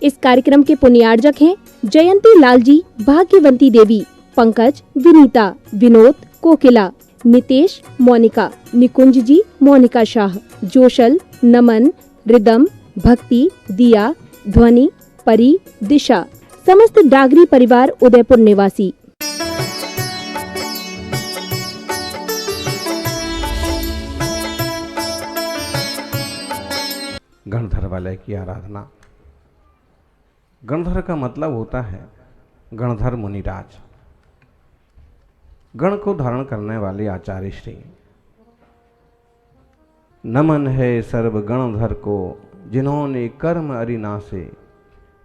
इस कार्यक्रम के पुण्यार्जक हैं जयंती लाल जी, भाग्यवंती देवी, पंकज, विनीता, विनोद, कोकिला, नितेश, मोनिका, निकुंज जी, मोनिका शाह, जोशल, नमन, रिदम, भक्ति, दिया, ध्वनि, परी, दिशा, समस्त डागरी परिवार उदयपुर निवासी। गणधर वाले की आराधना। गणधर का मतलब होता है गणधर मुनिराज, गण को धारण करने वाले आचार्य श्री। नमन है सर्व गणधर को, जिन्होंने कर्म अरिनासे,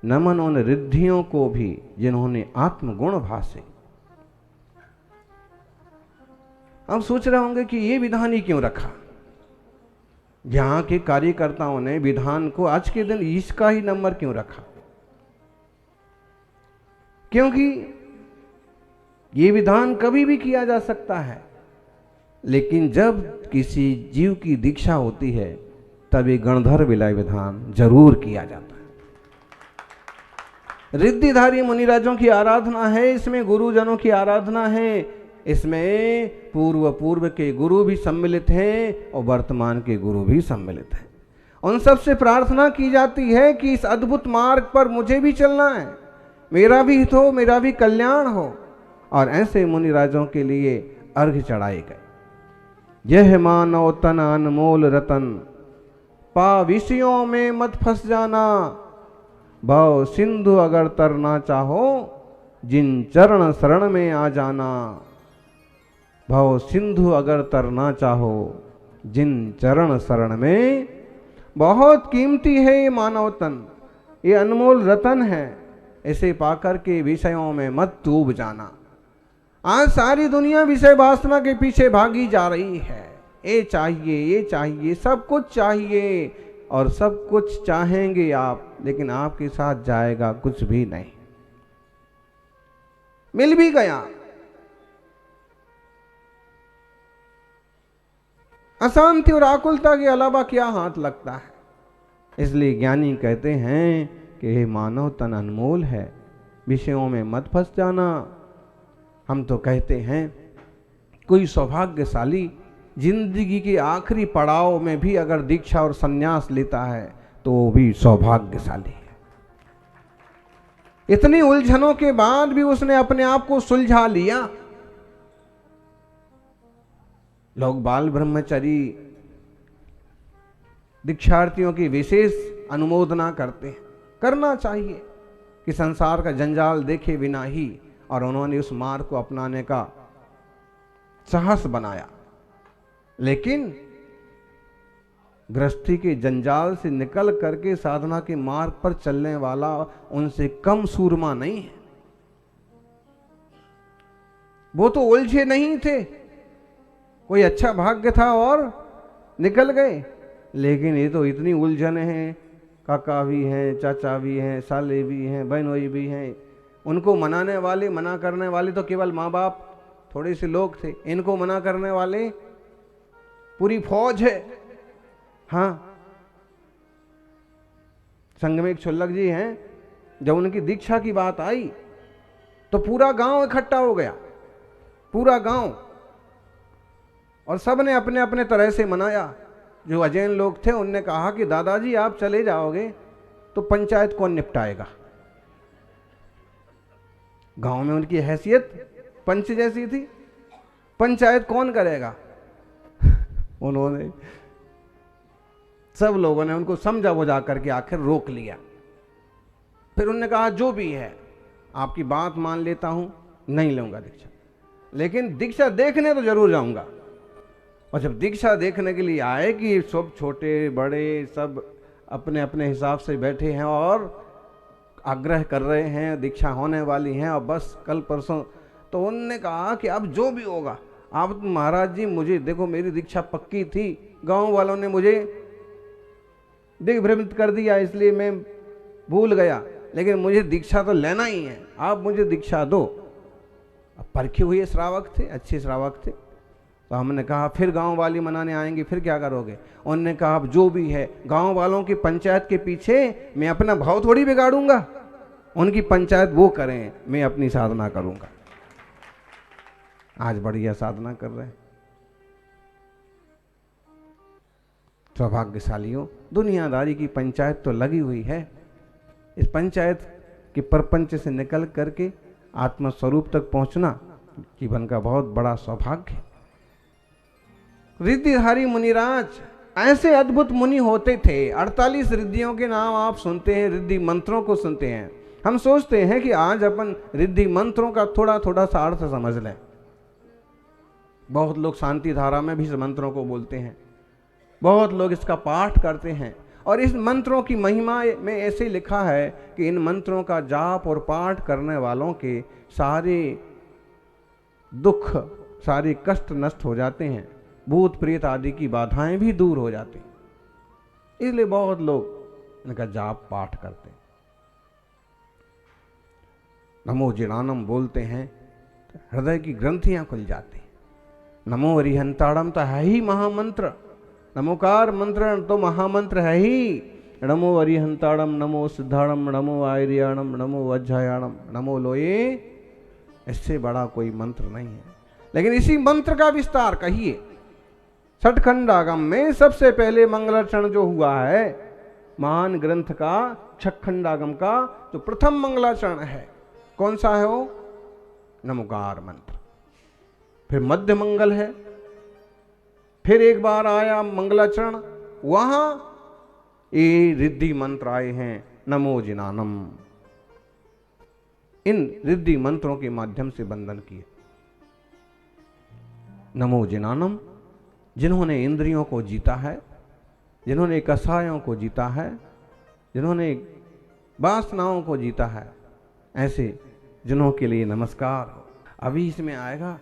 नमन उन रिद्धियों को भी जिन्होंने आत्मगुण भासे। अब सोच रहे होंगे कि ये विधान ही क्यों रखा। यहां के कार्यकर्ताओं ने विधान को आज के दिन इसका ही नंबर क्यों रखा, क्योंकि ये विधान कभी भी किया जा सकता है, लेकिन जब किसी जीव की दीक्षा होती है तब ये गणधर विलय विधान जरूर किया जाता है। रिद्धिधारी मुनिराजों की आराधना है, इसमें गुरुजनों की आराधना है, इसमें पूर्व के गुरु भी सम्मिलित हैं और वर्तमान के गुरु भी सम्मिलित हैं। उन सब से प्रार्थना की जाती है कि इस अद्भुत मार्ग पर मुझे भी चलना है, मेरा भी हित हो, मेरा भी कल्याण हो। और ऐसे मुनिराजों के लिए अर्घ्य चढ़ाए गए। यह मानव तन अनमोल रतन, पा विषयों में मत फंस जाना, भव सिंधु अगर तरना चाहो, जिन चरण शरण में आ जाना। भव सिंधु अगर तरना चाहो, जिन चरण शरण में। बहुत कीमती है ये मानव तन, ये अनमोल रतन है, इसे पाकर के विषयों में मत डूब जाना। आज सारी दुनिया विषय वासना के पीछे भागी जा रही है। ये चाहिए, ये चाहिए, सब कुछ चाहिए, और सब कुछ चाहेंगे आप, लेकिन आपके साथ जाएगा कुछ भी नहीं। मिल भी गया, अशांति और आकुलता के अलावा क्या हाथ लगता है। इसलिए ज्ञानी कहते हैं कि हे मानव तन अनमोल है, विषयों में मत फंस जाना। हम तो कहते हैं कोई सौभाग्यशाली जिंदगी के आखिरी पड़ाव में भी अगर दीक्षा और संन्यास लेता है तो वो भी सौभाग्यशाली है। इतनी उलझनों के बाद भी उसने अपने आप को सुलझा लिया। लोग बाल ब्रह्मचारी दीक्षार्थियों की विशेष अनुमोदना करते हैं, करना चाहिए कि संसार का जंजाल देखे बिना ही, और उन्होंने उस मार्ग को अपनाने का साहस बनाया। लेकिन गृहस्थी के जंजाल से निकल करके साधना के मार्ग पर चलने वाला उनसे कम सूरमा नहीं है। वो तो उलझे नहीं थे, कोई अच्छा भाग्य था और निकल गए, लेकिन ये तो इतनी उलझने हैं, काका भी हैं, चाचा भी हैं, साले भी हैं, बहनोई भी हैं। उनको मनाने वाले, मना करने वाले तो केवल माँ बाप थोड़े से लोग थे, इनको मना करने वाले पूरी फौज है। हाँ, संघ में एक छुल्लक जी हैं, जब उनकी दीक्षा की बात आई तो पूरा गांव इकट्ठा हो गया, पूरा गांव, और सब ने अपने अपने तरह से मनाया। जो अजैन लोग थे उनने कहा कि दादाजी आप चले जाओगे तो पंचायत कौन निपटाएगा। गांव में उनकी हैसियत पंच जैसी थी, पंचायत कौन करेगा। उन्होंने, सब लोगों ने उनको समझा बुझा करके आखिर रोक लिया। फिर उन्होंने कहा जो भी है आपकी बात मान लेता हूं, नहीं लूंगा दीक्षा, लेकिन दीक्षा देखने तो जरूर जाऊंगा। और जब दीक्षा देखने के लिए आए कि सब छोटे बड़े सब अपने अपने हिसाब से बैठे हैं और आग्रह कर रहे हैं, दीक्षा होने वाली हैं और बस कल परसों, तो उन्होंने कहा कि अब जो भी होगा आप महाराज जी, मुझे देखो मेरी दीक्षा पक्की थी, गांव वालों ने मुझे दिग्भ्रमित कर दिया इसलिए मैं भूल गया, लेकिन मुझे दीक्षा तो लेना ही है, आप मुझे दीक्षा दो। अब परखे हुए श्रावक थे, अच्छे श्रावक थे, तो हमने कहा फिर गांव वाली मनाने आएंगे, फिर क्या करोगे? उन्होंने कहा अब जो भी है, गांव वालों की पंचायत के पीछे मैं अपना भाव थोड़ी बिगाड़ूंगा, उनकी पंचायत वो करें, मैं अपनी साधना करूंगा। आज बढ़िया साधना कर रहे हैं। सौभाग्यशालियों, दुनियादारी की पंचायत तो लगी हुई है। इस पंचायत के प्रपंच से निकल करके आत्मस्वरूप तक पहुंचना जीवन का बहुत बड़ा सौभाग्य है। रिद्धिधारी मुनिराज ऐसे अद्भुत मुनि होते थे। 48 रिद्धियों के नाम आप सुनते हैं, रिद्धि मंत्रों को सुनते हैं। हम सोचते हैं कि आज अपन रिद्धि मंत्रों का थोड़ा थोड़ा सा अर्थ समझ लें। बहुत लोग शांति धारा में भी इस मंत्रों को बोलते हैं, बहुत लोग इसका पाठ करते हैं। और इस मंत्रों की महिमा में ऐसे लिखा है कि इन मंत्रों का जाप और पाठ करने वालों के सारे दुख, सारे कष्ट नष्ट हो जाते हैं, भूत प्रेत आदि की बाधाएं भी दूर हो जाती हैं। इसलिए बहुत लोग इनका जाप पाठ करते हैं। नमो जिनानम बोलते हैं तो हृदय की ग्रंथियां खुल जाती हैं। नमो अरिहंताड़म तो है ही महामंत्र, नमोकार मंत्र तो महामंत्र है ही। नमो अरिहंताड़म, नमो सिद्धाड़म, नमो आयर्याणम, नमो वज्रायाणम, नमो लोये, इससे बड़ा कोई मंत्र नहीं है। लेकिन इसी मंत्र का विस्तार कहिए। छठखंडागम में सबसे पहले मंगलाचरण जो हुआ है, महान ग्रंथ का छठखंडागम का जो प्रथम मंगलाचरण है, कौन सा है वो? नमोकार मंत्र। फिर मध्य मंगल है, फिर एक बार आया मंगलाचरण, वहां ये रिद्धि मंत्र आए हैं, नमो जिनानम। इन रिद्धि मंत्रों के माध्यम से बंधन किए। नमो जिनानम, जिन्होंने इंद्रियों को जीता है, जिन्होंने कसायों को जीता है, जिन्होंने वासनाओं को जीता है, ऐसे जिन्हों के लिए नमस्कार हो। अभी इसमें आएगा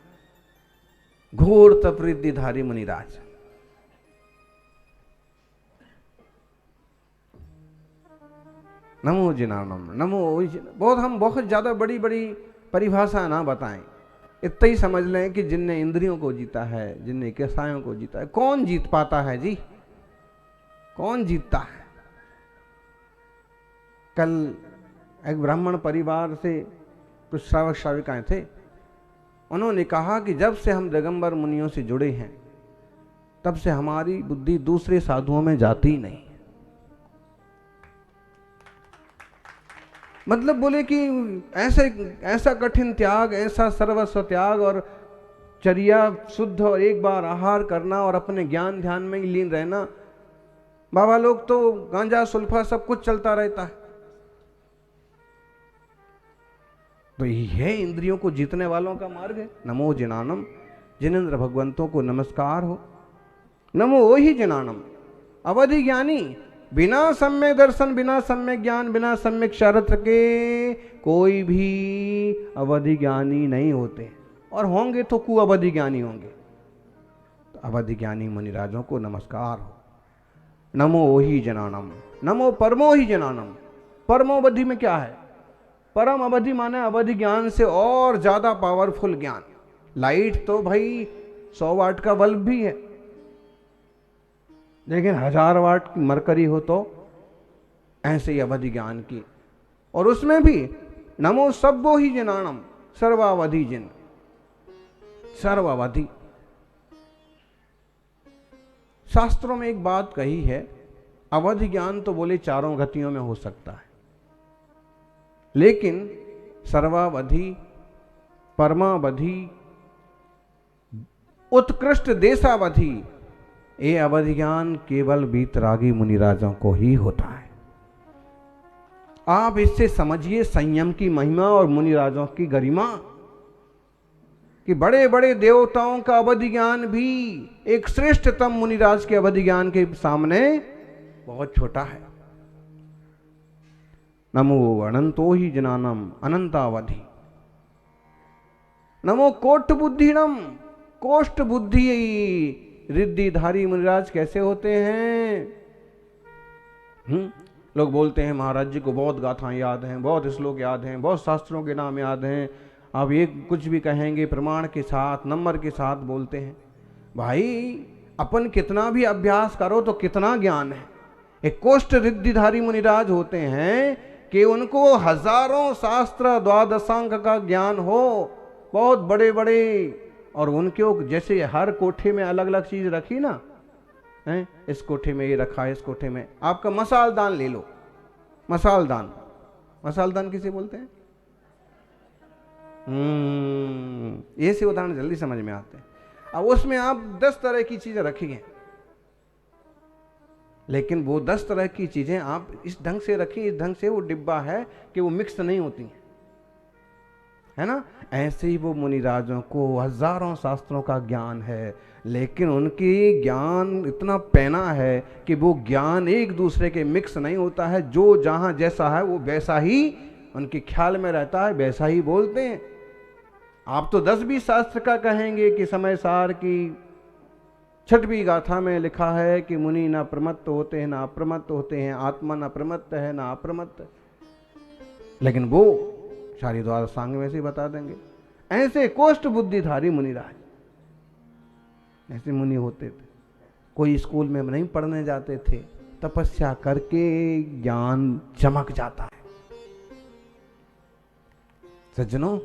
घोर तपरिद्धिधारी मुनिराज। नमो जिनानम, नमो हम बहुत ज्यादा बड़ी बड़ी परिभाषा ना बताएं, इतना ही समझ लें कि जिनने इंद्रियों को जीता है, जिनने कसायों को जीता है। कौन जीत पाता है जी? कौन जीतता है? कल एक ब्राह्मण परिवार से कुछ श्रावक श्राविकाएं थे, उन्होंने कहा कि जब से हम दिगंबर मुनियों से जुड़े हैं, तब से हमारी बुद्धि दूसरे साधुओं में जाती ही नहीं। मतलब बोले कि ऐसा कठिन त्याग, ऐसा सर्वस्व त्याग और चर्या शुद्ध और एक बार आहार करना और अपने ज्ञान ध्यान में ही लीन रहना। बाबा लोग तो गांजा सुल्फा सब कुछ चलता रहता है। तो यही है इंद्रियों को जीतने वालों का मार्ग है। नमो जिनानम, जिनेंद्र भगवंतों को नमस्कार हो। नमो वही जिनानम, अवधि ज्ञानी। बिना सम्यक दर्शन, बिना सम्यक ज्ञान, बिना सम्यक चारित्र के कोई भी अवधि ज्ञानी नहीं होते, और होंगे तो कुअवधि ज्ञानी होंगे। तो अवधि ज्ञानी मुनिराजों को नमस्कार हो। नमो वही जनानम, नमो परमो ही जनानम। परमोवधि में क्या है? परम अवधि माने अवधि ज्ञान से और ज्यादा पावरफुल ज्ञान। लाइट तो भाई 100 वाट का बल्ब भी है, लेकिन 1000 वाट की मरकरी हो तो ऐसे ही अवधि ज्ञान की। और उसमें भी नमो सब्बो ही जनानम, सर्वावधि जिन, सर्वावधि। शास्त्रों में एक बात कही है, अवधि ज्ञान तो बोले चारों गतियों में हो सकता है, लेकिन सर्वावधि, परमावधि, उत्कृष्ट देशावधि, ये अवधि ज्ञान केवल वीतरागी मुनिराजों को ही होता है। आप इससे समझिए संयम की महिमा और मुनिराजों की गरिमा, कि बड़े बड़े देवताओं का अवधि ज्ञान भी एक श्रेष्ठतम मुनिराज के अवधि ज्ञान के सामने बहुत छोटा है। नमो अनंतो ही जनानम, अनंतावधि। नमो कोष्ठ बुद्धिनम, कोष्ठ बुद्धि। रिद्धिधारी मुनिराज कैसे होते हैं? लोग बोलते हैं महाराज जी को बहुत गाथाएं याद हैं, बहुत श्लोक याद हैं, बहुत शास्त्रों के नाम याद हैं। आप ये कुछ भी कहेंगे प्रमाण के साथ, नंबर के साथ बोलते हैं। भाई अपन कितना भी अभ्यास करो तो कितना ज्ञान है। एक कोष्ठ रिद्धिधारी मुनिराज होते हैं कि उनको हजारों शास्त्र द्वादशांक का ज्ञान हो, बहुत बड़े बड़े, और उनके जैसे हर कोठे में अलग अलग चीज रखी ना है, इस कोठे में ये रखा है, इस कोठे में आपका मसालदान ले लो, मसालदान, मसालदान किसे बोलते हैं? ये से उदाहरण जल्दी समझ में आते हैं। अब उसमें आप 10 तरह की चीजें रखी हैं, लेकिन वो 10 तरह की चीजें आप इस ढंग से रखी, इस ढंग से वो डिब्बा है कि वो मिक्स नहीं होती हैं, है ना। ऐसे ही वो मुनिराजों को हजारों शास्त्रों का ज्ञान है, लेकिन उनकी ज्ञान इतना पैना है कि वो ज्ञान एक दूसरे के मिक्स नहीं होता है। जो जहां जैसा है वो वैसा ही उनके ख्याल में रहता है, वैसा ही बोलते हैं। आप तो 10 भी शास्त्र का कहेंगे कि समय सार की 6वीं गाथा में लिखा है कि मुनि न प्रमत्त होते हैं, न अप्रमत्त होते हैं, आत्मा न प्रमत्त है न अप्रमत्त, लेकिन वो सारी द्वादशांग में से बता देंगे। ऐसे कोष्ठ बुद्धिधारी मुनिराज, ऐसे मुनि होते थे। कोई स्कूल में नहीं पढ़ने जाते थे, तपस्या करके ज्ञान चमक जाता है। सज्जनों,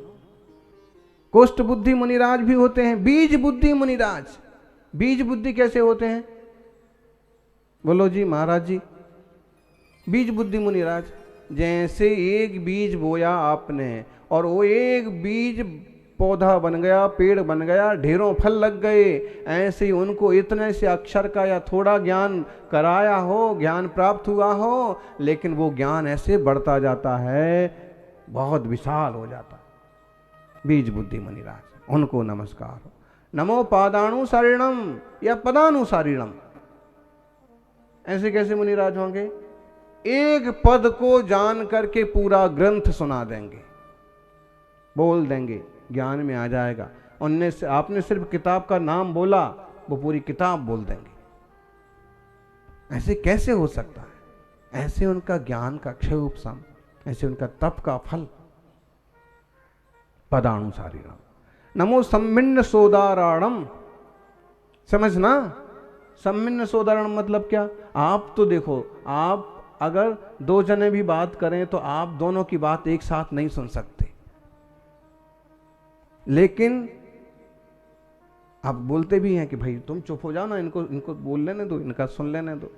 कोष्ठ बुद्धि मुनिराज भी होते हैं बीज बुद्धि मुनिराज। बीज बुद्धि कैसे होते हैं? बोलो जी महाराज जी। बीज बुद्धि मुनिराज, जैसे एक बीज बोया आपने और वो एक बीज पौधा बन गया, पेड़ बन गया, ढेरों फल लग गए, ऐसे ही उनको इतने से अक्षर का या थोड़ा ज्ञान कराया हो, ज्ञान प्राप्त हुआ हो, लेकिन वो ज्ञान ऐसे बढ़ता जाता है, बहुत विशाल हो जाता है। बीज बुद्धि मुनिराज, उनको नमस्कार हो। नमो पादानुसारिणम या पदानुसारिणम। ऐसे कैसे मुनिराज होंगे? एक पद को जान करके पूरा ग्रंथ सुना देंगे, बोल देंगे, ज्ञान में आ जाएगा। उनने से आपने सिर्फ किताब का नाम बोला, वो पूरी किताब बोल देंगे। ऐसे कैसे हो सकता है? ऐसे उनका ज्ञान का क्षय उपशम, ऐसे उनका तप का फल। पदानुसारिणम। नमो सम्मिन्न सोदाराणम। समझना, सम्मिन्न सोदारण मतलब क्या? आप तो देखो, आप अगर 2 जने भी बात करें तो आप दोनों की बात एक साथ नहीं सुन सकते, लेकिन आप बोलते भी हैं कि भाई तुम चुप हो जाओ ना, इनको बोल लेने दो, इनका सुन लेने दो।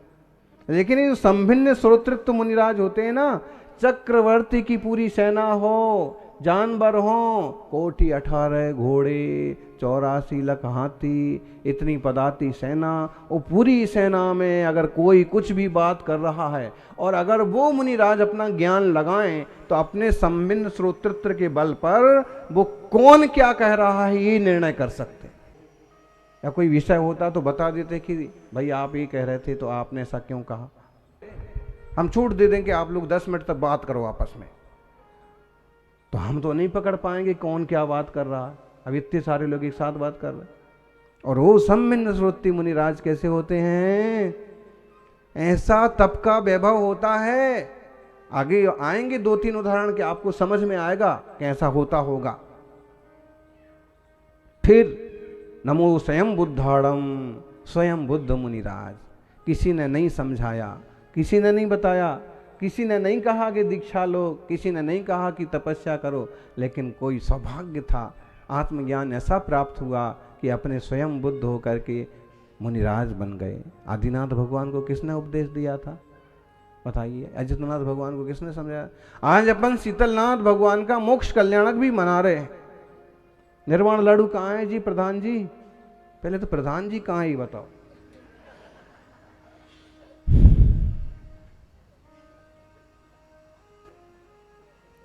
लेकिन ये संभिन्न श्रोतृत्व मुनिराज होते हैं ना, चक्रवर्ती की पूरी सेना हो, जानवर हो, कोटि 18 घोड़े, 84 लाख हाथी, इतनी पदाती सेना, वो पूरी सेना में अगर कोई कुछ भी बात कर रहा है और अगर वो मुनिराज अपना ज्ञान लगाएं तो अपने संभिन्न श्रोतृत्व के बल पर वो कौन क्या कह रहा है ये निर्णय कर सकते। या कोई विषय होता तो बता देते कि भाई आप ये कह रहे थे तो आपने ऐसा क्यों कहा। हम छूट दे दें कि आप लोग 10 मिनट तक बात करो आपस में, तो हम तो नहीं पकड़ पाएंगे कौन क्या बात कर रहा है। अब इतने सारे लोग एक साथ बात कर रहे हैं। और वो सम्मिन्न श्रोत्री मुनिराज कैसे होते हैं? ऐसा तप का वैभव होता है। आगे आएंगे 2-3 उदाहरण के आपको समझ में आएगा कैसा होता होगा। फिर नमो स्वयं बुद्धाड़म, स्वयं बुद्ध मुनिराज। किसी ने नहीं समझाया, किसी ने नहीं बताया, किसी ने नहीं कहा कि दीक्षा लो, किसी ने नहीं कहा कि तपस्या करो, लेकिन कोई सौभाग्य था, आत्मज्ञान ऐसा प्राप्त हुआ कि अपने स्वयं बुद्ध होकर के मुनिराज बन गए। आदिनाथ भगवान को किसने उपदेश दिया था बताइए? अजितनाथ भगवान को किसने समझाया? आज अपन शीतलनाथ भगवान का मोक्ष कल्याणक भी मना रहे हैं। निर्वाण लाडू कहाँ है जी? प्रधान जी, पहले तो प्रधान जी कहाँ है ये बताओ।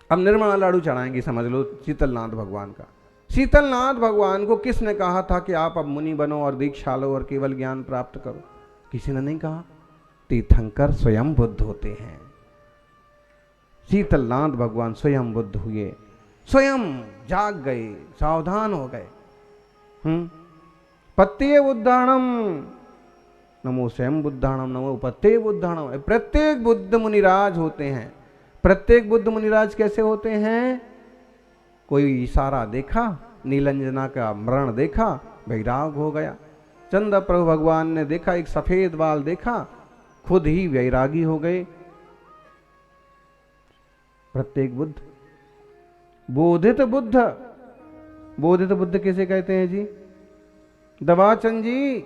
अब निर्वाण लाडू चढ़ाएंगे, समझ लो, शीतलनाथ भगवान का। शीतलनाथ भगवान को किसने कहा था कि आप अब मुनि बनो और दीक्षा लो और केवल ज्ञान प्राप्त करो? किसी ने नहीं कहा। तीर्थंकर स्वयं बुद्ध होते हैं। शीतलनाथ भगवान स्वयं बुद्ध हुए, स्वयं जाग गए, सावधान हो गए। पत्ते बुद्धाणम, नमो स्वयं बुद्धाणम, नमो पत्ते बुद्धाणम। प्रत्येक बुद्ध मुनिराज होते हैं। प्रत्येक बुद्ध मुनिराज कैसे होते हैं? कोई इशारा देखा, नीलंजना का मरण देखा, वैराग हो गया, चंद्र प्रभु भगवान ने देखा, एक सफेद बाल देखा, खुद ही वैरागी हो गए। प्रत्येक बुद्ध, बोधित बुद्ध। बोधित बुद्ध किसे कहते हैं जी? दवाचंद जी।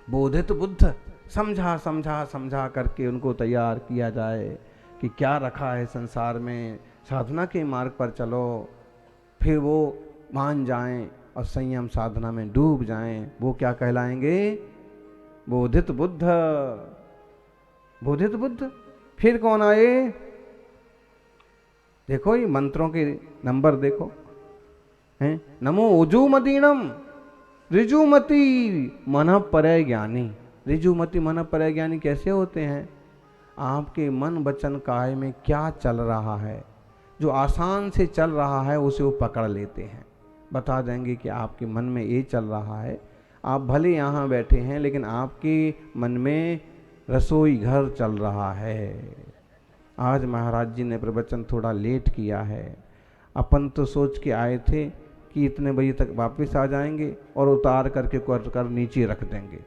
बोधित बुद्ध, समझा समझा समझा करके उनको तैयार किया जाए कि क्या रखा है संसार में, साधना के मार्ग पर चलो, फिर वो मान जाएं और संयम साधना में डूब जाएं, वो क्या कहलाएंगे? बोधित बुद्ध। बोधित बुद्ध। फिर कौन आए? देखो ये मंत्रों के नंबर देखो हैं। नमो उजूमदीनम ऋजुमति मन परय ज्ञानी। ऋजुमति मन परय ज्ञानी कैसे होते हैं? आपके मन वचन काया में क्या चल रहा है, जो आसान से चल रहा है उसे वो पकड़ लेते हैं, बता देंगे कि आपके मन में ये चल रहा है। आप भले यहाँ बैठे हैं लेकिन आपके मन में रसोई घर चल रहा है। आज महाराज जी ने प्रवचन थोड़ा लेट किया है। अपन तो सोच के आए थे कि इतने बजे तक वापस आ जाएंगे और उतार करके कर नीचे रख देंगे।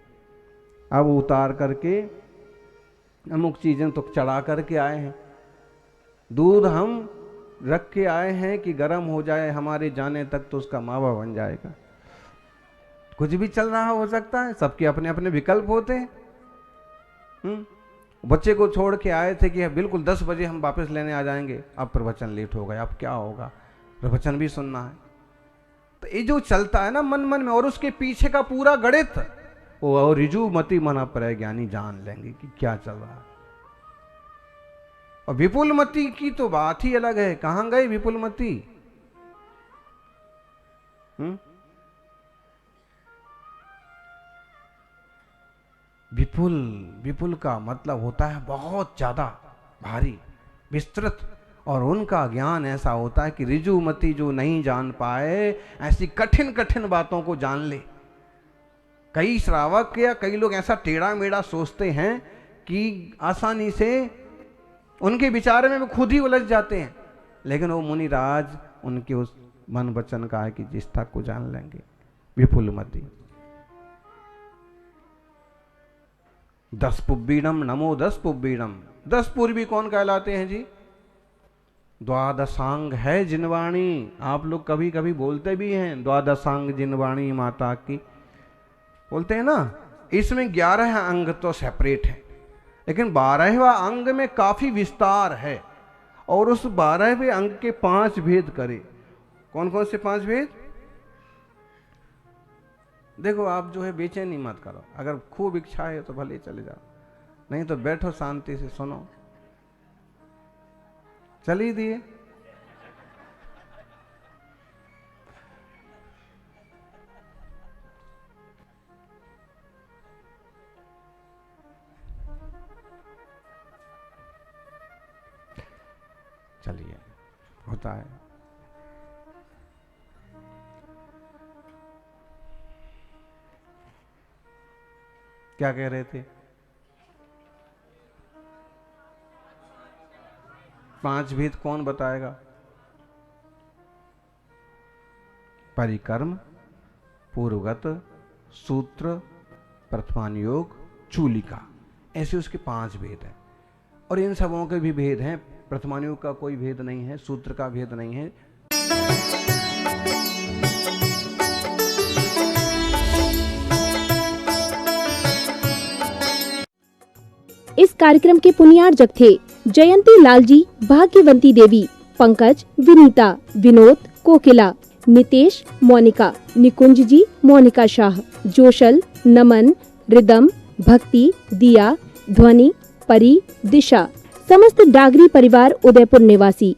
अब उतार करके अमुक चीज़ें तो चढ़ा करके आए हैं। दूध हम रख के आए हैं कि गर्म हो जाए, हमारे जाने तक तो उसका मावा बन जाएगा। कुछ भी चल रहा हो सकता है, सबके अपने अपने विकल्प होते हैं। बच्चे को छोड़ के आए थे कि बिल्कुल 10 बजे हम वापस लेने आ जाएंगे, अब प्रवचन लेट हो गया, अब क्या होगा, प्रवचन भी सुनना है। तो ये जो चलता है ना मन मन में, और उसके पीछे का पूरा गणित वो ऋजु मति मना पर ज्ञानी जान लेंगे कि क्या चल रहा है। और विपुल मति की तो बात ही अलग है। कहां गए विपुल मति? विपुल, विपुल का मतलब होता है बहुत ज्यादा भारी, विस्तृत, और उनका ज्ञान ऐसा होता है कि ऋजुमति जो नहीं जान पाए ऐसी कठिन कठिन बातों को जान ले। कई श्रावक या कई लोग ऐसा टेढ़ा मेढ़ा सोचते हैं कि आसानी से उनके विचार में वो खुद ही उलझ जाते हैं, लेकिन वो मुनिराज उनके उस मन वचन का है कि जिष्ठा को जान लेंगे। विपुल मति। 10 पुब्बीणम नमो 10 पुब्बीणम। 10 पूर्वी कौन कहलाते हैं जी? द्वादशांग है जिनवाणी। आप लोग कभी कभी बोलते भी हैं द्वादशांग जिनवाणी माता की, बोलते हैं ना। इसमें 11 अंग तो सेपरेट है, लेकिन 12वां अंग में काफी विस्तार है, और उस 12वें अंग के 5 भेद करे। कौन कौन से 5 भेद? देखो आप जो है बेचैनी मत करो, अगर खूब इच्छा है तो भले चले जाओ, नहीं तो बैठो शांति से सुनो। चल ही दिए। चलिए, होता है। क्या कह रहे थे? 5 भेद कौन बताएगा? परिकर्म, पूर्वगत, सूत्र, प्रथमानुयोग, चूलिका, ऐसे उसके 5 भेद हैं। और इन सबों के भी भेद हैं। प्रथमानुयोग का कोई भेद नहीं है, सूत्र का भेद नहीं है। इस कार्यक्रम के पुण्यार्जक थे जयंती लाल जी, भाग्यवंती देवी, पंकज, विनीता, विनोद, कोकिला, नितेश, मोनिका, निकुंज जी, मोनिका शाह, जोशल, नमन, रिदम, भक्ति, दिया, ध्वनि, परी, दिशा, समस्त डागरी परिवार उदयपुर निवासी।